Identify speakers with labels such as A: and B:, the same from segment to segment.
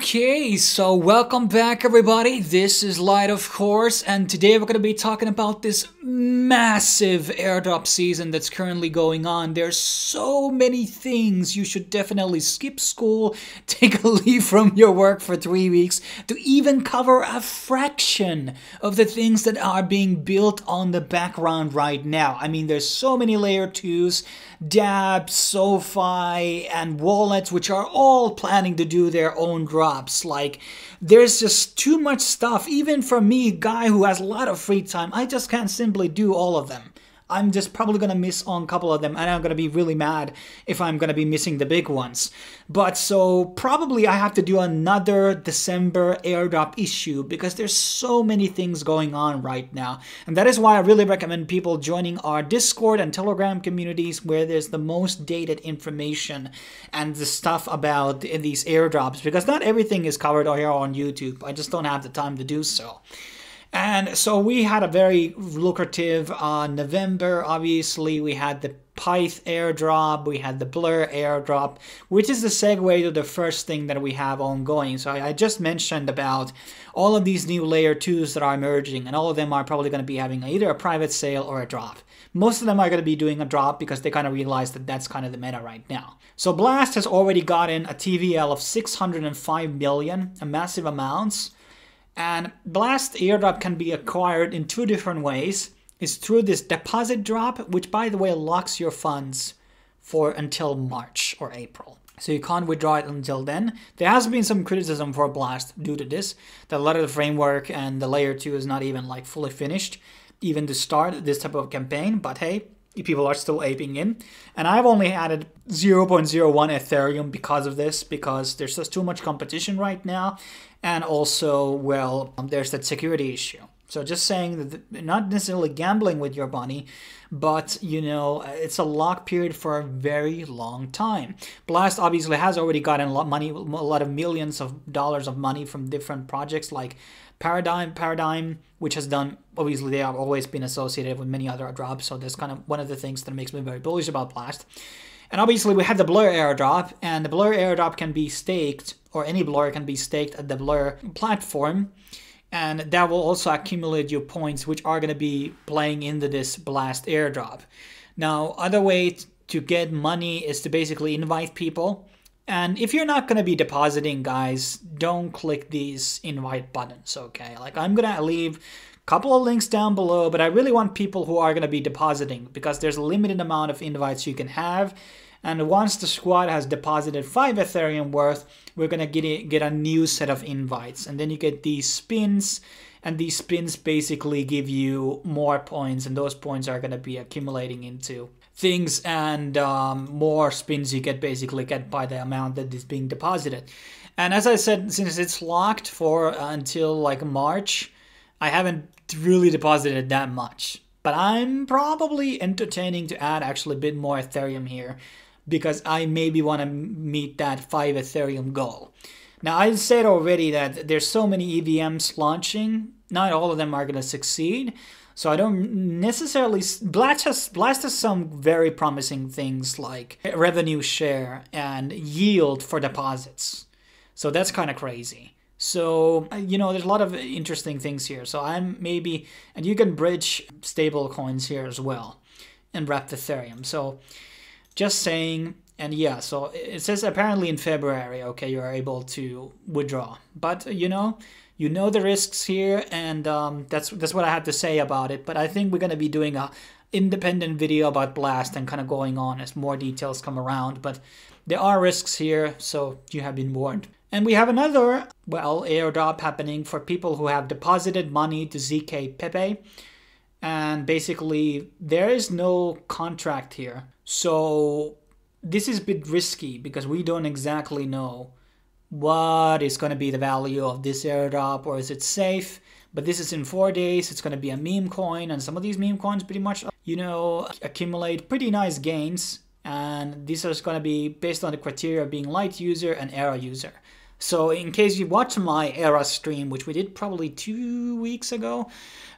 A: Okay, so welcome back everybody. This is Light of course, and today we're going to be talking about this massive airdrop season that's currently going on. There's so many things you should definitely skip school, take a leave from your work for 3 weeks to even cover a fraction of the things that are being built on the background right now. I mean, there's so many layer 2s, dApps, SoFi, and wallets which are all planning to do their own drops. Like, there's just too much stuff. Even for me, guy who has a lot of free time, I just can't simply do all of them. I'm just probably going to miss on a couple of them, and I'm going to be really mad if I'm going to be missing the big ones. But so probably I have to do another December airdrop issue because there's so many things going on right now. And that is why I really recommend people joining our Discord and Telegram communities where there's the most dated information and the stuff about these airdrops, because not everything is covered here on YouTube. I just don't have the time to do so. And so we had a very lucrative November. Obviously, we had the Pyth airdrop, we had the Blur airdrop, which is the segue to the first thing that we have ongoing. So I just mentioned about all of these new layer 2s that are emerging, and all of them are probably going to be having either a private sale or a drop. Most of them are going to be doing a drop because they kind of realize that that's kind of the meta right now. So Blast has already gotten a TVL of 605 million, a massive amount. And Blast airdrop can be acquired in two different ways. It's through this deposit drop, which by the way locks your funds for until March or April. So you can't withdraw it until then. There has been some criticism for Blast due to this. That a lot of the framework and the layer 2 is not even like fully finished, even to start this type of campaign. But hey, people are still aping in. And I've only added 0.01 Ethereum because of this, because there's just too much competition right now. And also, well, there's that security issue. So just saying that not necessarily gambling with your money, but, you know, it's a lock period for a very long time. Blast obviously has already gotten a lot of millions of dollars of money from different projects like Paradigm, which has done, obviously they have always been associated with many other drops. So that's kind of one of the things that makes me very bullish about Blast. And obviously we have the Blur airdrop, and the Blur airdrop can be staked, or any Blur can be staked at the Blur platform. And that will also accumulate your points, which are going to be playing into this Blast airdrop. Now, other way to get money is to basically invite people. And if you're not going to be depositing, guys, don't click these invite buttons, okay? Like, I'm going to leave a couple of links down below, but I really want people who are going to be depositing, because there's a limited amount of invites you can have. And once the squad has deposited 5 Ethereum worth, we're going to get a new set of invites. And then you get these spins, and these spins basically give you more points, and those points are going to be accumulating into things, and more spins you basically get by the amount that is being deposited. And as I said, since it's locked for until like March, I haven't really deposited that much. But I'm probably entertaining to add actually a bit more Ethereum here, because I maybe want to meet that 5 Ethereum goal. Now, I said already that there's so many EVMs launching, not all of them are going to succeed. So I don't necessarily... Blast has some very promising things like revenue share and yield for deposits. So that's kind of crazy. So, you know, there's a lot of interesting things here. So I'm maybe... And you can bridge stable coins here as well and wrap Ethereum. So just saying... And yeah, so it says apparently in February, okay, you are able to withdraw. But, you know the risks here, and that's what I have to say about it. But I think we're going to be doing a independent video about Blast and kind of going on as more details come around. But there are risks here, so you have been warned. And we have another, well, airdrop happening for people who have deposited money to ZK Pepe. And basically, there is no contract here. So this is a bit risky because we don't exactly know what is going to be the value of this airdrop, or is it safe. But this is in 4 days. It's going to be a meme coin, and some of these meme coins pretty much, you know, accumulate pretty nice gains. And these are going to be based on the criteria of being light user and era user. So in case you watch my era stream, which we did probably 2 weeks ago,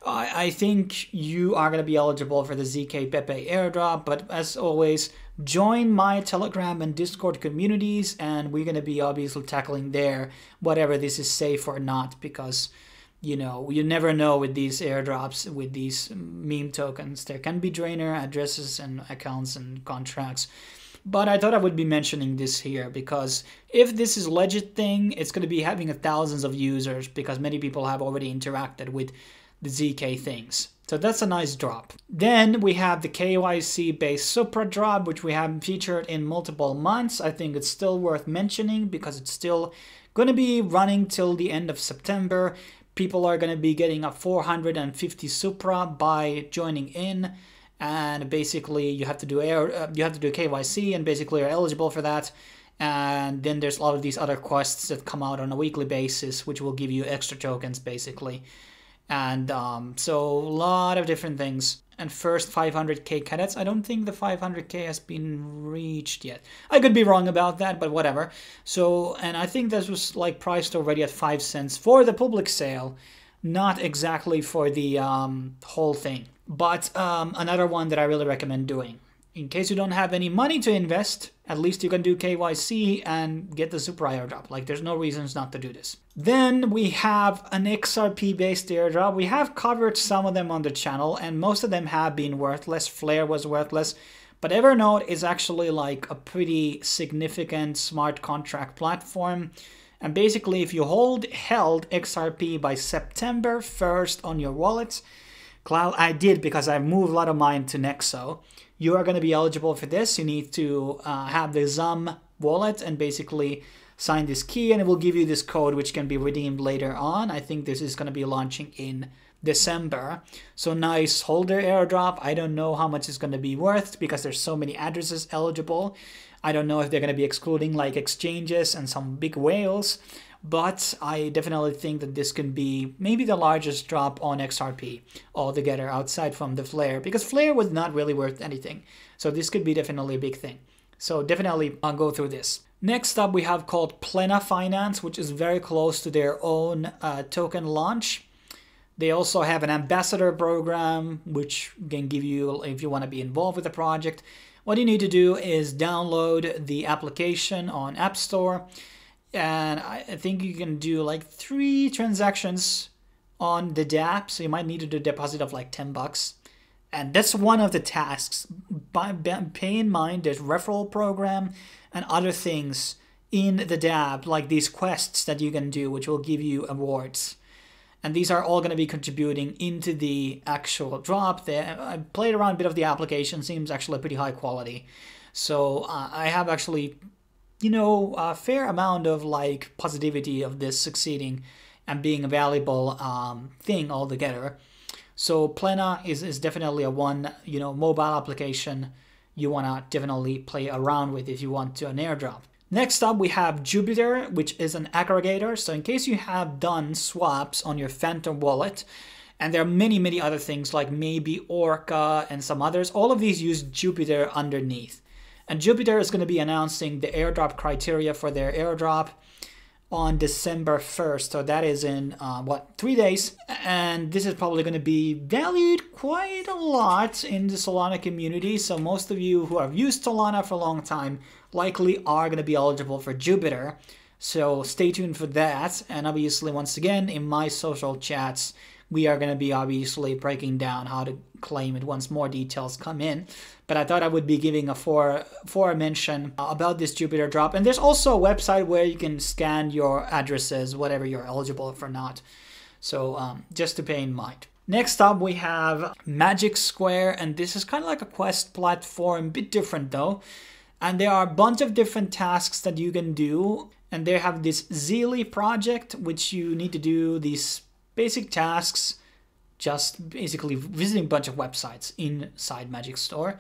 A: I think you are going to be eligible for the ZK Pepe airdrop. But as always, join my Telegram and Discord communities, and we're going to be obviously tackling there whatever this is safe or not, because you never know with these airdrops, with these meme tokens. There can be drainer addresses and accounts and contracts. But I thought I would be mentioning this here because if this is a legit thing, it's going to be having thousands of users because many people have already interacted with the ZK things. So that's a nice drop. Then we have the KYC-based Supra drop, which we have featured in multiple months. I think it's still worth mentioning because it's still going to be running till the end of September. People are going to be getting a 450 Supra by joining in, and basically you have to do KYC, and basically you're eligible for that. And then there's a lot of these other quests that come out on a weekly basis, which will give you extra tokens basically. And so a lot of different things. And first 500k cadets. I don't think the 500k has been reached yet. I could be wrong about that, but whatever. So, and I think this was like priced already at 5 cents for the public sale, not exactly for the whole thing. But another one that I really recommend doing. In case you don't have any money to invest, at least you can do KYC and get the Supra airdrop. Like, there's no reasons not to do this. Then we have an XRP-based airdrop. We have covered some of them on the channel, and most of them have been worthless. Flare was worthless. But Evernote is actually like a pretty significant smart contract platform. And basically, if you held XRP by September 1st on your wallet, I did because I moved a lot of mine to Nexo. You are going to be eligible for this. You need to have the ZUM wallet and basically sign this key, and it will give you this code which can be redeemed later on. I think this is going to be launching in December. So nice holder airdrop. I don't know how much it's going to be worth because there's so many addresses eligible. I don't know if they're going to be excluding like exchanges and some big whales, but I definitely think that this can be maybe the largest drop on XRP altogether outside from the Flare, because Flare was not really worth anything. So this could be definitely a big thing. So definitely I'll go through this. Next up we have called Pla Finance, which is very close to their own token launch. They also have an ambassador program, which can give you, if you want to be involved with the project, what you need to do is download the application on App Store. And I think you can do like 3 transactions on the dApp. So you might need to do a deposit of like $10. And that's one of the tasks. Pay in mind there's referral program and other things in the dApp, like these quests that you can do, which will give you awards. And these are all going to be contributing into the actual drop. I played around a bit of the application, seems actually pretty high quality. So I have actually, a fair amount of like positivity of this succeeding and being a valuable thing altogether. So Pla is definitely a one, mobile application you want to definitely play around with if you want to an airdrop. Next up, we have Jupiter, which is an aggregator. So in case you have done swaps on your Phantom wallet, and there are many, many other things like maybe Orca and some others, all of these use Jupiter underneath. And Jupiter is going to be announcing the airdrop criteria for their airdrop on December 1st. So that is in, 3 days. And this is probably going to be valued quite a lot in the Solana community. So most of you who have used Solana for a long time likely are going to be eligible for Jupiter. So stay tuned for that. And obviously, once again, in my social chats, we are going to be obviously breaking down how to claim it once more details come in. But I thought I would be giving a mention about this Jupiter drop. And there's also a website where you can scan your addresses, whatever you're eligible for not. So just to pay in mind. Next up, we have Magic Square. And this is kind of like a quest platform, a bit different though. And there are a bunch of different tasks that you can do. And they have this Zeely project, which you need to do these basic tasks, just basically visiting a bunch of websites inside Magic Store.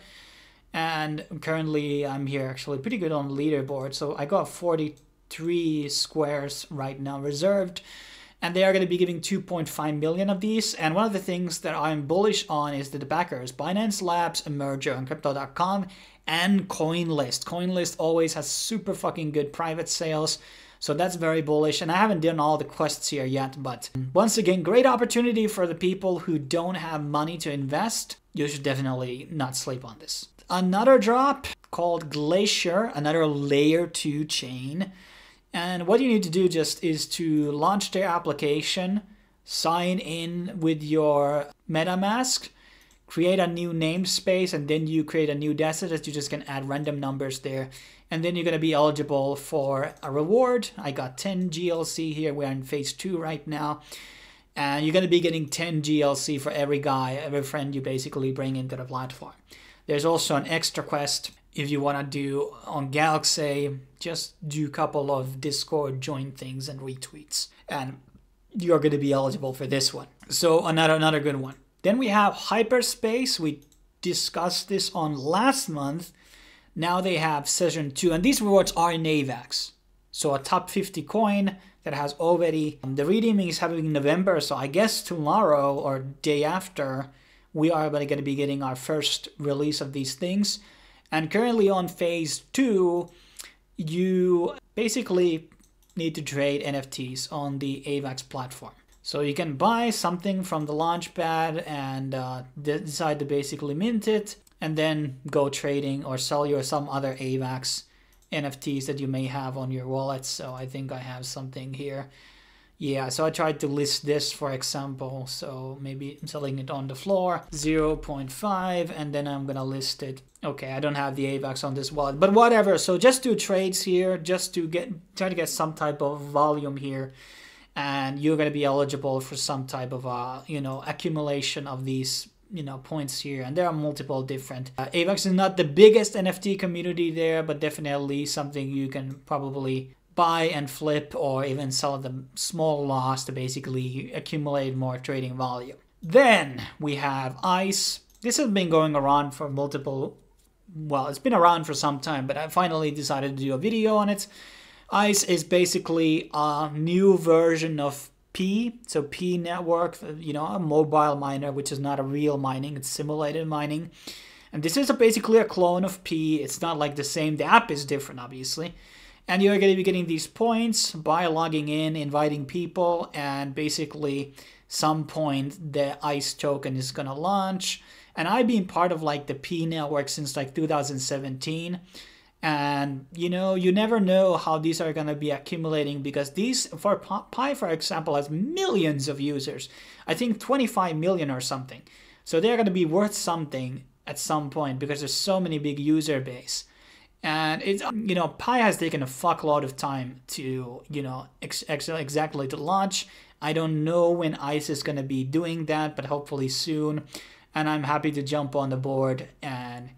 A: And currently I'm here actually pretty good on the leaderboard. So I got 43 squares right now reserved. And they are going to be giving 2.5 million of these. And one of the things that I'm bullish on is that the backers, Binance Labs, Emerger, and Crypto.com, and CoinList. CoinList always has super fucking good private sales. So that's very bullish, and I haven't done all the quests here yet, but once again, great opportunity for the people who don't have money to invest. You should definitely not sleep on this. Another drop called Glacier, another layer 2 chain. And what you need to do just is to launch their application, sign in with your MetaMask, create a new namespace, and then you create a new database. You just can add random numbers there. And then you're going to be eligible for a reward. I got 10 GLC here. We're in phase 2 right now. And you're going to be getting 10 GLC for every guy, every friend you basically bring into the platform. There's also an extra quest if you want to do on Galaxy. Just do a couple of Discord join things and retweets. And you're going to be eligible for this one. So another good one. Then we have Hyers Space. We discussed this on last month. Now they have session 2, and these rewards are in AVAX. So a top 50 coin that has already, the redeeming is happening in November, so I guess tomorrow or day after, we are going to be getting our first release of these things. And currently on phase 2, you basically need to trade NFTs on the AVAX platform. So you can buy something from the launchpad and decide to basically mint it, and then go trading or sell your some other AVAX NFTs that you may have on your wallet. So I think I have something here. Yeah, so I tried to list this, for example. So maybe I'm selling it on the floor, 0.5, and then I'm gonna list it. Okay, I don't have the AVAX on this wallet, but whatever. So just do trades here, just to try to get some type of volume here. And you're gonna be eligible for some type of accumulation of these points here, and there are multiple different. AVAX is not the biggest NFT community there, but definitely something you can probably buy and flip or even sell at a small loss to basically accumulate more trading volume. Then we have ICE. This has been going around for it's been around for some time, but I finally decided to do a video on it. ICE is basically a new version of P, so P network, a mobile miner, which is not a real mining, it's simulated mining. And this is basically a clone of P. It's not like the same, the app is different, obviously. And you're going to be getting these points by logging in, inviting people, and basically some point the ICE token is going to launch. And I've been part of like the P network since like 2017. And, you never know how these are going to be accumulating, because these, for Pi, for example, has millions of users. I think 25 million or something. So they're going to be worth something at some point because there's so many big user base. And it's, Pi has taken a fuckload of time to, exactly to launch. I don't know when ICE is going to be doing that, but hopefully soon. And I'm happy to jump on the board and,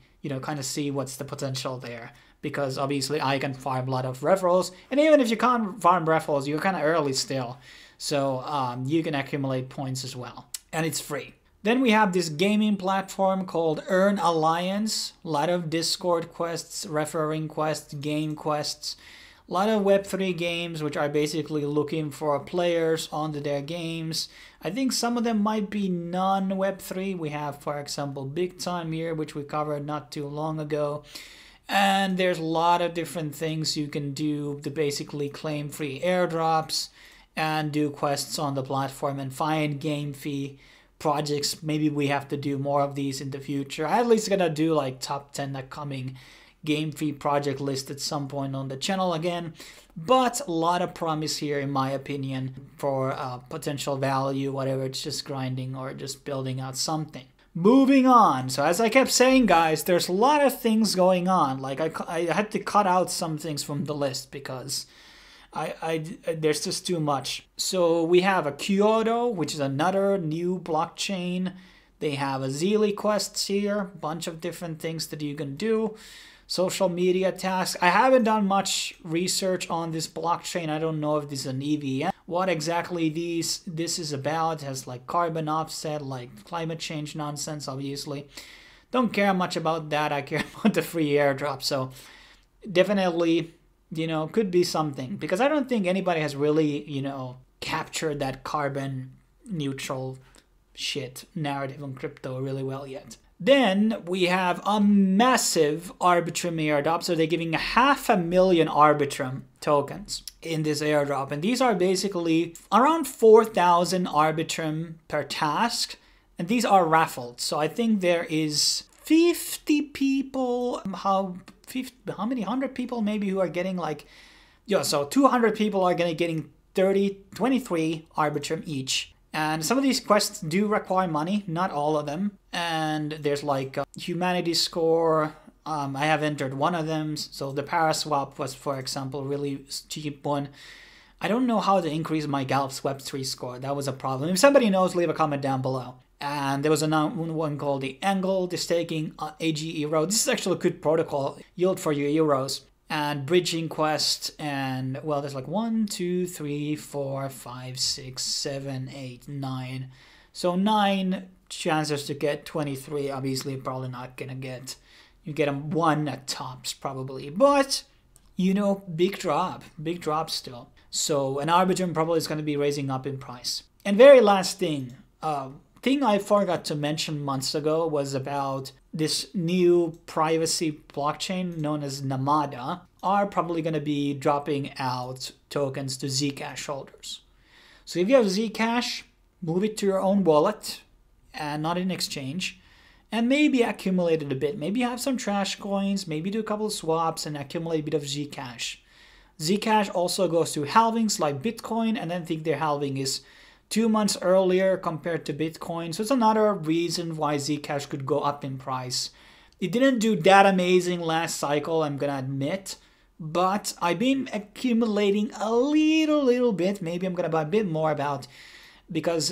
A: kind of see what's the potential there. Because obviously I can farm a lot of referrals. And even if you can't farm referrals, you're kind of early still. So you can accumulate points as well. And it's free. Then we have this gaming platform called Earn Alliance. A lot of Discord quests, referring quests, game quests. A lot of Web3 games which are basically looking for players onto their games. I think some of them might be non-Web3. We have, for example, Big Time here, which we covered not too long ago. And there's a lot of different things you can do to basically claim free airdrops and do quests on the platform and find game fee projects. Maybe we have to do more of these in the future. I'm at least gonna do like top 10 upcoming game fee project list at some point on the channel again. But a lot of promise here, in my opinion, for potential value, whatever it's just grinding or just building out something. Moving on. So as I kept saying, guys, there's a lot of things going on. Like I had to cut out some things from the list because there's just too much. So we have a Coto, which is another new blockchain. They have a Zeely quests here, bunch of different things that you can do. Social media tasks. I haven't done much research on this blockchain. I don't know if this is an EVM. What exactly this is about. It has like carbon offset, like climate change nonsense, obviously. Don't care much about that. I care about the free airdrop. So definitely, could be something. Because I don't think anybody has really, captured that carbon neutral shit narrative on crypto really well yet. Then we have a massive Arbitrum airdrop. So they're giving 500,000 Arbitrum tokens in this airdrop. And these are basically around 4,000 Arbitrum per task. And these are raffled. So I think there is 50 people, how many 100 people maybe who are getting like, yeah, so 200 people are getting 23 Arbitrum each. And some of these quests do require money, not all of them. And there's like a humanity score. I have entered one of them. So the Paraswap was, for example, a really cheap one. I don't know how to increase my Gallup Web3 score. That was a problem. If somebody knows, leave a comment down below. And there was another one called the Angle, the staking AG Euro. This is actually a good protocol. Yield for your euros. And bridging quest, and well, there's like 1, 2, 3, 4, 5, 6, 7, 8, 9. So 9 chances to get 23. Obviously, probably not gonna get. You get them 1 at tops probably, but you know, big drop still. So an Arbitrum probably is gonna be raising up in price. And very last thing I forgot to mention months ago was about this new privacy blockchain known as Namada are probably going to be dropping out tokens to Zcash holders. So if you have Zcash, move it to your own wallet and not in exchange, and maybe accumulate it a bit. Maybe have some trash coins, maybe do a couple of swaps and accumulate a bit of Zcash. Zcash also goes through halvings like Bitcoin, and I think their halving is 2 months earlier compared to Bitcoin. So it's another reason why Zcash could go up in price. It didn't do that amazing last cycle, I'm gonna admit, but I've been accumulating a little bit. Maybe I'm gonna buy a bit more about, because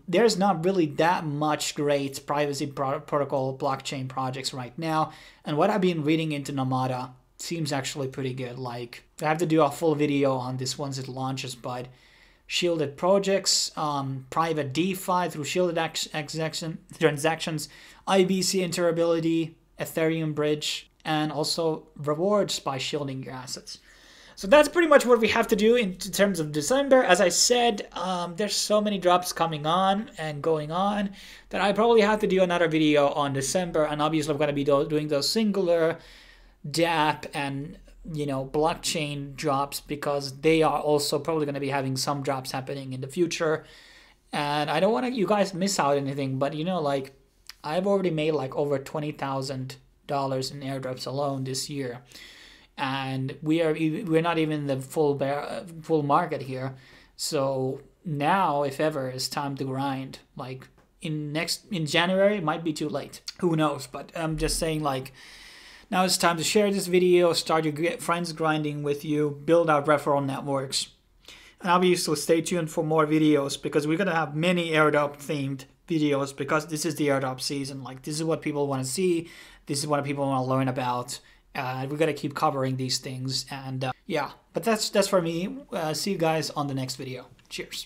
A: there's not really that much great privacy protocol blockchain projects right now. And what I've been reading into Namada seems actually pretty good. Like, I have to do a full video on this once it launches, but shielded projects, private DeFi through shielded transactions, IBC interoperability, Ethereum bridge, and also rewards by shielding your assets. So that's pretty much what we have to do in terms of December. As I said, there's so many drops coming on and going on that I probably have to do another video on December. And obviously I'm going to be doing those singular, DApp, and blockchain drops, because they are also probably going to be having some drops happening in the future. And I don't want you guys miss out anything, but like, I've already made like over $20,000 in airdrops alone this year, and we're not even in the full market here. So now, if ever, it's time to grind. Like in January, it might be too late. Who knows? But I'm just saying, like, now it's time to share this video, start your friends grinding with you, build out referral networks. And obviously stay tuned for more videos, because we're going to have many airdrop themed videos, because this is the airdrop season. Like, this is what people want to see. This is what people want to learn about. We're going to keep covering these things. And yeah, but that's for me. See you guys on the next video. Cheers.